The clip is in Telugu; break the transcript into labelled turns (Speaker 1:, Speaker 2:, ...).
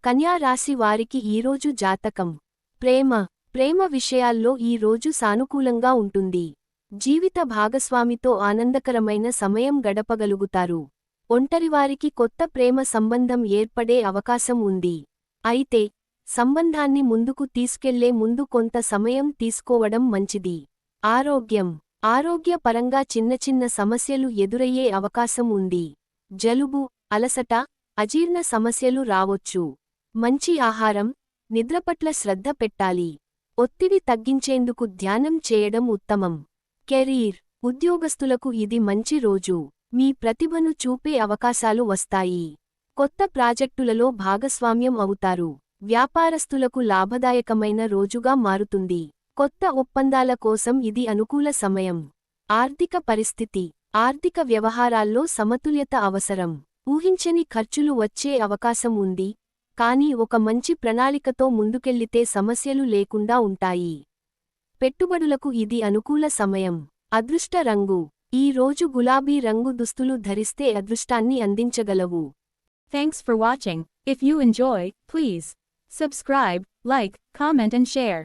Speaker 1: కన్యా రాశి వారికి ఈరోజు జాతకం. ప్రేమ విషయాల్లో ఈ రోజు సానుకూలంగా ఉంటుంది. జీవిత భాగస్వామితో ఆనందకరమైన సమయం గడపగలుగుతారు. ఒంటరివారికి కొత్త ప్రేమ సంబంధం ఏర్పడే అవకాశం ఉంది. అయితే సంబంధాన్ని ముందుకు తీసుకెళ్లే ముందు కొంత సమయం తీసుకోవడం మంచిది. ఆరోగ్యపరంగా చిన్న సమస్యలు ఎదురయ్యే అవకాశం ఉంది. జలుబు, అలసట, అజీర్ణ సమస్యలు రావొచ్చు. మంచి ఆహారం, నిద్రపట్ల శ్రద్ధ పెట్టాలి. ఒత్తిడి తగ్గించేందుకు ధ్యానం చేయడం ఉత్తమం. కెరీర్, ఉద్యోగస్తులకు ఇది మంచి రోజు. మీ ప్రతిభను చూపే అవకాశాలు వస్తాయి. కొత్త ప్రాజెక్టులలో భాగస్వామ్యం అవుతారు. వ్యాపారస్తులకు లాభదాయకమైన రోజుగా మారుతుంది. కొత్త ఒప్పందాల కోసం ఇది అనుకూల సమయం. ఆర్థిక పరిస్థితి, ఆర్థిక వ్యవహారాల్లో సమతుల్యత అవసరం. ఊహించని ఖర్చులు వచ్చే అవకాశం ఉంది, కానీ ఒక మంచి ప్రణాళికతో ముందుకెళ్లితే సమస్యలు లేకుండా ఉంటాయి. పెట్టుబడులకు ఇది అనుకూల సమయం. అదృష్ట రంగు, ఈ రోజు గులాబీ రంగు దుస్తులు ధరిస్తే అదృష్టాన్ని అందించగలవు.
Speaker 2: Thanks for watching. If you enjoy, please subscribe, like, comment and share.